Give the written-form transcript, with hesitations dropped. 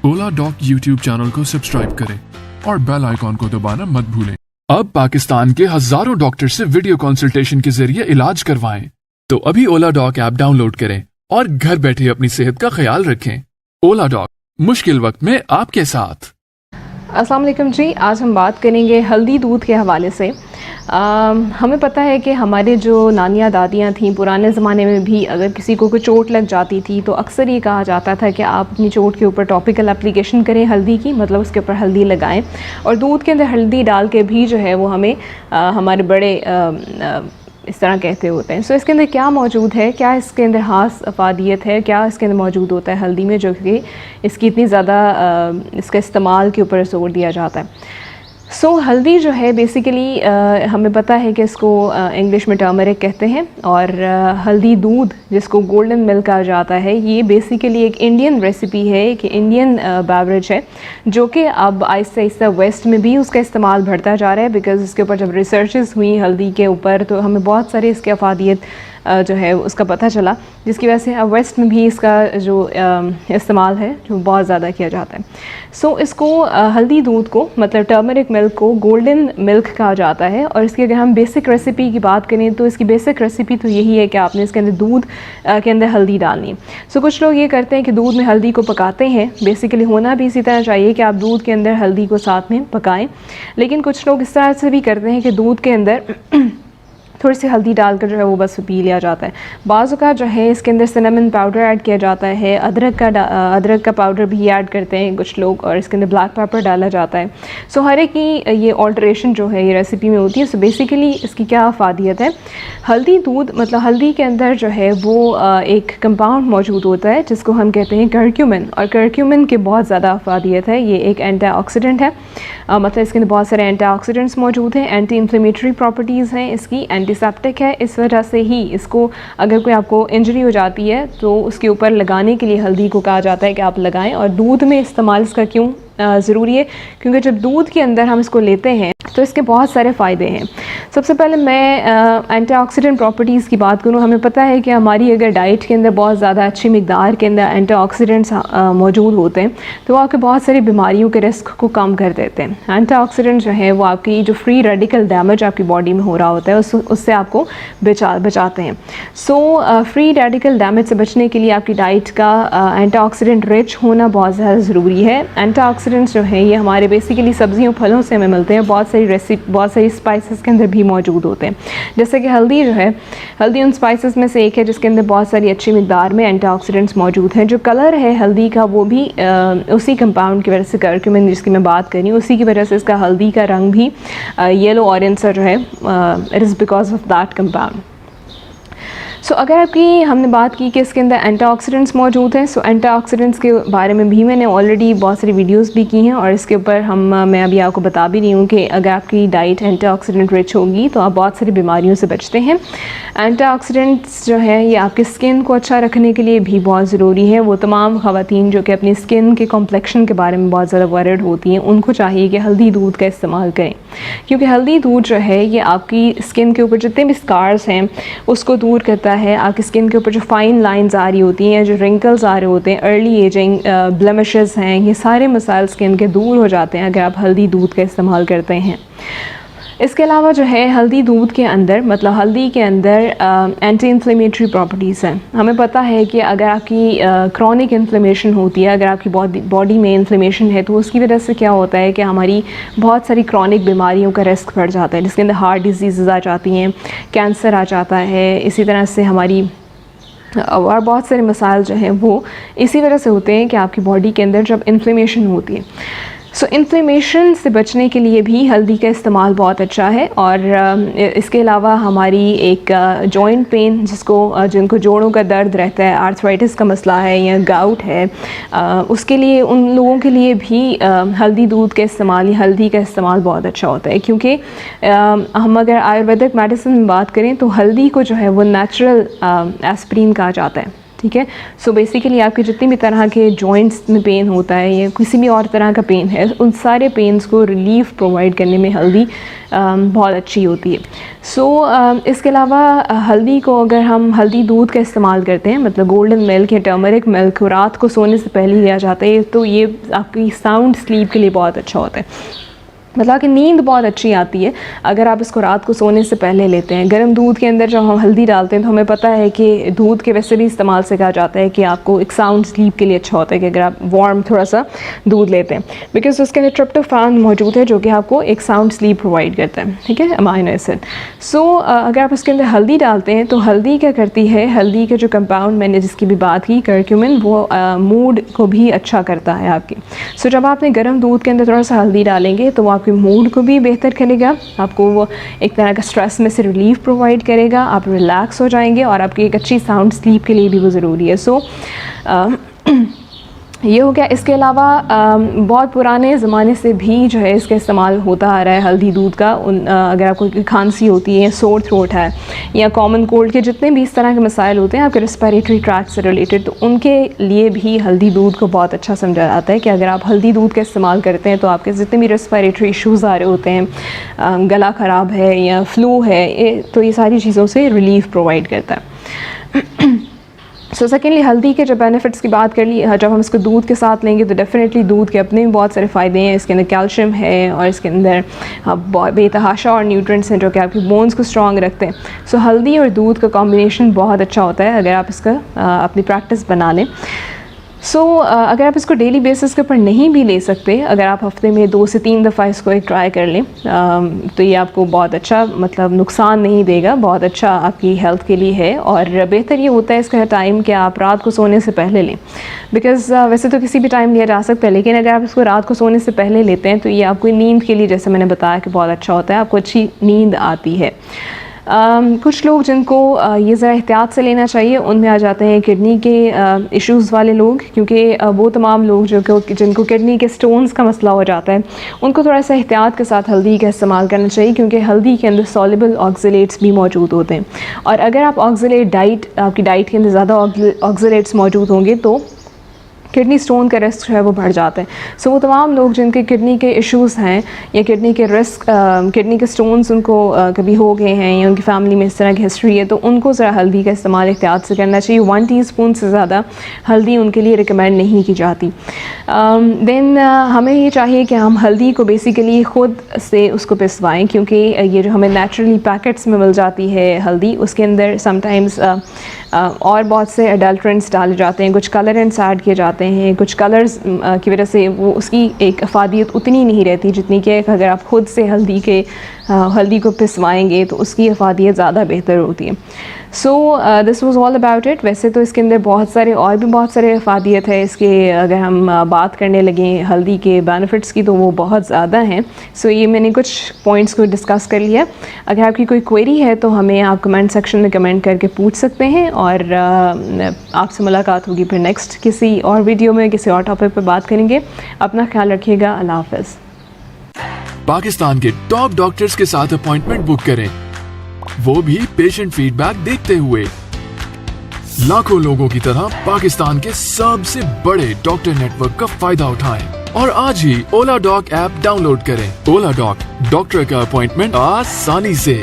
ओला dock YouTube channel को subscribe करें और बेल आइकॉन को दबाना मत भूलें। अब पाकिस्तान के हजारों डॉक्टर से वीडियो कंसल्टेशन के जरिए इलाज करवाएं। तो अभी ओला डॉक ऐप डाउनलोड करें और घर बैठे अपनी सेहत का ख्याल रखें। ओला डॉक, मुश्किल वक्त में आपके साथ। अस्सलाम वालेकुम जी, आज हम बात करेंगे हल्दी दूध के हवाले से। हमें पता है कि हमारे जो नानियाँ दादियाँ थीं पुराने ज़माने में भी अगर किसी को कोई चोट लग जाती थी तो अक्सर ये कहा जाता था कि आप अपनी चोट के ऊपर टॉपिकल एप्लीकेशन करें हल्दी की, मतलब उसके ऊपर हल्दी लगाएं और दूध के अंदर हल्दी डाल के भी जो है वो हमें हमारे बड़े इस तरह कहते होते हैं। सो इसके अंदर क्या मौजूद है, क्या इसके अंदर ख़ास अफादियत है, क्या इसके अंदर मौजूद होता है हल्दी में जो कि इसकी इतनी ज़्यादा इसका इस्तेमाल के ऊपर जोर दिया जाता है। सो हल्दी जो है बेसिकली हमें पता है कि इसको इंग्लिश में टर्मरिक कहते हैं और हल्दी दूध जिसको गोल्डन मिल्क कहा जाता है, ये बेसिकली एक इंडियन रेसिपी है, एक इंडियन बेवरेज है जो कि अब आहिस्ता आहिस्ता वेस्ट में भी उसका इस्तेमाल बढ़ता जा रहा है। बिकॉज़ इसके ऊपर जब रिसर्चेस हुई हल्दी के ऊपर तो हमें बहुत सारे इसके अफादियत जो है उसका पता चला, जिसकी वजह से अब वेस्ट में भी इसका जो इस्तेमाल है जो बहुत ज़्यादा किया जाता है। सो इसको हल्दी दूध को मतलब टर्मरिक मिल्क को गोल्डन मिल्क कहा जाता है। और इसकी अगर हम बेसिक रेसिपी की बात करें तो इसकी बेसिक रेसिपी तो यही है कि आपने इसके अंदर दूध के अंदर हल्दी डालनी है। सो कुछ लोग ये करते हैं कि दूध में हल्दी को पकाते हैं, बेसिकली होना भी इसी तरह चाहिए कि आप दूध के अंदर हल्दी को साथ में पकाएं, लेकिन कुछ लोग इस तरह से भी करते हैं कि दूध के अंदर थोड़ी सी हल्दी डालकर जो है वो बस पी लिया जाता है। बाज़ का जो है इसके अंदर सिनेमन पाउडर ऐड किया जाता है, अदरक का पाउडर भी ऐड करते हैं कुछ लोग, और इसके अंदर ब्लैक पेपर डाला जाता है। सो हर एक की ये ऑल्ट्रेशन जो है ये रेसिपी में होती है। सो बेसिकली इसकी क्या अफादियत है, हल्दी दूध मतलब हल्दी के अंदर जो है वो एक कंपाउंड मौजूद होता है जिसको हम कहते हैं करक्यूमिन, और करक्यूमिन की बहुत ज़्यादा अफादियत है। ये एक एंटीऑक्सीडेंट है, मतलब इसके अंदर बहुत सारे एंटीऑक्सीडेंट्स मौजूद हैं, एंटी इन्फ्लेमेटरी प्रॉपर्टीज़ हैं इसकी, एंटीसेप्टिक है। इस वजह से ही इसको अगर कोई आपको इंजरी हो जाती है तो उसके ऊपर लगाने के लिए हल्दी को कहा जाता है कि आप लगाएं। और दूध में इस्तेमाल इसका क्यों ज़रूरी है, क्योंकि जब दूध के अंदर हम इसको लेते हैं तो इसके बहुत सारे फ़ायदे हैं। सबसे पहले मैं एंटीऑक्सीडेंट प्रॉपर्टीज़ की बात करूँ। हमें पता है कि हमारी अगर डाइट के अंदर बहुत ज़्यादा अच्छी मिकदार के अंदर एंटीऑक्सीडेंट्स मौजूद होते हैं तो वो आपके बहुत सारी बीमारियों के रिस्क को कम कर देते हैं। एंटीऑक्सीडेंट जो है वो आपकी जो फ्री रेडिकल डैमेज आपकी बॉडी में हो रहा होता है उससे आपको बचाते हैं। सो फ्री रेडिकल डैमेज से बचने के लिए आपकी डाइट का एंटीऑक्सीडेंट रिच होना बहुत ज़्यादा ज़रूरी है। एंटीऑक्सीडेंट्स जो है ये हमारे बेसिकली सब्जियों फलों से हमें मिलते हैं, बहुत सारी स्पाइसेस के अंदर भी मौजूद होते हैं। जैसे कि हल्दी जो है, हल्दी उन स्पाइसेस में से एक है जिसके अंदर बहुत सारी अच्छी मिकदार में एंटीऑक्सीडेंट्स मौजूद हैं। जो कलर है हल्दी का वो भी उसी कंपाउंड की वजह से, करक्यूमिन जिसकी मैं बात कर रही हूँ, उसी की वजह से इसका हल्दी का रंग भी येलो ऑरेंज सा जो है it is because of that compound. So अगर आपकी हमने बात की कि इसके अंदर एंटीऑक्सीडेंट्स मौजूद हैं, सो एंटीऑक्सीडेंट्स के बारे में भी मैंने ऑलरेडी बहुत सारी वीडियोस भी की हैं और इसके ऊपर मैं अभी आपको बता भी रही हूँ कि अगर आपकी डाइट एंटीऑक्सीडेंट रिच होगी तो आप बहुत सारी बीमारियों से बचते हैं। एंटीऑक्सीडेंट्स जो है ये आपकी स्किन को अच्छा रखने के लिए भी बहुत ज़रूरी है। वो तमाम ख़वातीन जो कि अपनी स्किन के कॉम्प्लेक्शन के बारे में बहुत ज़्यादा वरीड होती हैं, उनको चाहिए कि हल्दी दूध का इस्तेमाल करें, क्योंकि हल्दी दूध जो है ये आपकी स्किन के ऊपर जितने भी स्कार्स हैं उसको दूर करता है। आपकी स्किन के ऊपर जो फाइन लाइंस आ रही होती हैं, जो रिंकल्स आ रहे होते हैं, अर्ली एजिंग, ब्लेमिशेस हैं, ये सारे मसाइल स्किन के दूर हो जाते हैं अगर आप हल्दी दूध का इस्तेमाल करते हैं। इसके अलावा जो है हल्दी दूध के अंदर मतलब हल्दी के अंदर एंटी इन्फ्लेमेटरी प्रॉपर्टीज़ हैं। हमें पता है कि अगर आपकी क्रॉनिक इन्फ्लेमेशन होती है, अगर आपकी बॉडी में इन्फ्लेमेशन है तो उसकी वजह से क्या होता है कि हमारी बहुत सारी क्रॉनिक बीमारियों का रिस्क बढ़ जाता है, जिसके अंदर हार्ट डिजीज़ आ जाती हैं, कैंसर आ जाता है, इसी तरह से हमारी और बहुत सारे मसाइल जो हैं वो इसी वजह से होते हैं कि आपकी बॉडी के अंदर जब इन्फ्लेमेशन होती है। सो इन्फ्लेमेशन से बचने के लिए भी हल्दी का इस्तेमाल बहुत अच्छा है। और इसके अलावा हमारी एक जॉइंट पेन जिनको जोड़ों का दर्द रहता है, आर्थराइटिस का मसला है या गाउट है, उसके लिए उन लोगों के लिए भी हल्दी दूध का इस्तेमाल या हल्दी का इस्तेमाल बहुत अच्छा होता है। क्योंकि हम अगर आयुर्वेदिक मेडिसिन में बात करें तो हल्दी को जो है वो नेचुरल एस्पिरिन कहा जाता है, ठीक है। सो बेसिकली आपके जितनी भी तरह के जॉइंट्स में पेन होता है या किसी भी और तरह का पेन है, उन सारे पेन्स को रिलीफ प्रोवाइड करने में हल्दी बहुत अच्छी होती है। सो इसके अलावा हल्दी को अगर हम हल्दी दूध का इस्तेमाल करते हैं, मतलब गोल्डन मिल्क या टर्मरिक मिल्क को रात को सोने से पहले लिया जाता है, तो ये आपकी साउंड स्लीप के लिए बहुत अच्छा होता है। मतलब कि नींद बहुत अच्छी आती है अगर आप इसको रात को सोने से पहले लेते हैं। गर्म दूध के अंदर जब हम हल्दी डालते हैं तो हमें पता है कि दूध के वैसे भी इस्तेमाल से कहा जाता है कि आपको एक साउंड स्लीप के लिए अच्छा होता है कि अगर आप वार्म थोड़ा सा दूध लेते हैं, बिकॉज उसके अंदर ट्रिप्टोफैन मौजूद है जो कि आपको एक साउंड स्लीप प्रोवाइड करता है, ठीक है, अमाइनो एसिड। सो अगर आप उसके अंदर हल्दी डालते हैं तो हल्दी क्या करती है, हल्दी का जो कंपाउंड मैंने जिसकी भी बात की करक्यूमिन, वो मूड को भी अच्छा करता है आपके। सो जब आपने गर्म दूध के अंदर थोड़ा सा हल्दी डालेंगे तो वो आपके मूड को भी बेहतर करेगा, आपको वो एक तरह का स्ट्रेस में से रिलीफ प्रोवाइड करेगा, आप रिलैक्स हो जाएंगे और आपकी एक अच्छी साउंड स्लीप के लिए भी वो ज़रूरी है। सो ये हो गया। इसके अलावा बहुत पुराने ज़माने से भी जो है इसका इस्तेमाल होता आ रहा है हल्दी दूध का। अगर आपको खांसी होती है, सोर थ्रोट है या कॉमन कोल्ड के जितने भी इस तरह के मसाइल होते हैं आपके रेस्पिरेटरी ट्रैक्ट से रिलेटेड, तो उनके लिए भी हल्दी दूध को बहुत अच्छा समझा जाता है कि अगर आप हल्दी दूध का इस्तेमाल करते हैं तो आपके जितने भी रेस्पिरेटरी इशूज़ आ रहे होते हैं, गला ख़राब है या फ्लू है, तो ये सारी चीज़ों से रिलीफ प्रोवाइड करता है। सो सेकेंडली हल्दी के जो बेनिफिट्स की बात कर ली, जब हम इसको दूध के साथ लेंगे तो डेफिनेटली दूध के अपने भी बहुत सारे फ़ायदे हैं। इसके अंदर कैल्शियम है और इसके अंदर बेतहाशा और न्यूट्रिएंट्स हैं जो कि आपकी बोन्स को स्ट्रॉन्ग रखते हैं। सो हल्दी और दूध का कॉम्बिनेशन बहुत अच्छा होता है अगर आप इसका अपनी प्रैक्टिस बना लें। सो अगर आप इसको डेली बेसिस के ऊपर नहीं भी ले सकते, अगर आप हफ्ते में 2 से 3 दफ़ा इसको एक ट्राई कर लें तो ये आपको बहुत अच्छा, मतलब नुकसान नहीं देगा, बहुत अच्छा आपकी हेल्थ के लिए है। और बेहतर ये होता है इसका टाइम कि आप रात को सोने से पहले लें, बिकॉज़ वैसे तो किसी भी टाइम लिया जा सकता है, लेकिन अगर आप इसको रात को सोने से पहले लेते हैं तो ये आपको नींद के लिए, जैसे मैंने बताया, कि बहुत अच्छा होता है, आपको अच्छी नींद आती है। कुछ लोग जिनको ये ज़रा एहतियात से लेना चाहिए, उनमें आ जाते हैं किडनी के इश्यूज़ वाले लोग, क्योंकि वो तमाम लोग जिनको किडनी के स्टोन्स का मसला हो जाता है उनको थोड़ा सा एहतियात के साथ हल्दी का इस्तेमाल करना चाहिए, क्योंकि हल्दी के अंदर सॉल्युबल ऑक्सलेट्स भी मौजूद होते हैं। और अगर आप ऑक्सलेट डाइट, आपकी डाइट के अंदर ज़्यादा ऑक्सलेट्स मौजूद होंगे तो किडनी स्टोन का रिस्क जो है वो बढ़ जाता है। सो वो तमाम लोग जिनके किडनी के इश्यूज़ हैं या किडनी के किडनी के स्टोन्स उनको कभी हो गए हैं या उनकी फैमिली में इस तरह की हिस्ट्री है, तो उनको ज़रा हल्दी का इस्तेमाल एहतियात से करना चाहिए। 1 टीस्पून से ज़्यादा हल्दी उनके लिए रिकमेंड नहीं की जाती। देन हमें ये चाहिए कि हम हल्दी को बेसिकली ख़ुद से उसको पिसवाएँ, क्योंकि ये जो हमें नेचुरली पैकेट्स में मिल जाती है हल्दी, उसके अंदर समटाइम्स और बहुत से एडल्ट्रेंट्स डाले जाते हैं, कुछ कलरेंट्स ऐड किए जाते हैं, कुछ कलर्स की वजह से वो उसकी एक अफादियत उतनी नहीं रहती जितनी कि अगर आप ख़ुद से हल्दी को पिसवाएंगे तो उसकी अफादियत ज़्यादा बेहतर होती है। So this was all about it. वैसे तो इसके अंदर बहुत सारे अफादियत है इसके, अगर हम बात करने लगें हल्दी के बेनिफिट्स की तो वो बहुत ज़्यादा हैं। सो ये मैंने कुछ पॉइंट्स को डिस्कस कर लिया। अगर आपकी कोई क्वेरी है तो हमें आप कमेंट सेक्शन में कमेंट करके पूछ सकते हैं, और आपसे मुलाकात होगी फिर नेक्स्ट किसी और वीडियो में, किसी और टॉपिक पर बात करेंगे। अपना ख्याल रखिएगा। अल्लाह हाफ़िज़। पाकिस्तान के टॉप डॉक्टर्स के साथ अपॉइंटमेंट बुक करें, वो भी पेशेंट फीडबैक देखते हुए। लाखों लोगों की तरह पाकिस्तान के सबसे बड़े डॉक्टर नेटवर्क का फायदा उठाएं और आज ही ओला डॉक ऐप डाउनलोड करें। ओला डॉक, डॉक्टर का अपॉइंटमेंट आसानी से।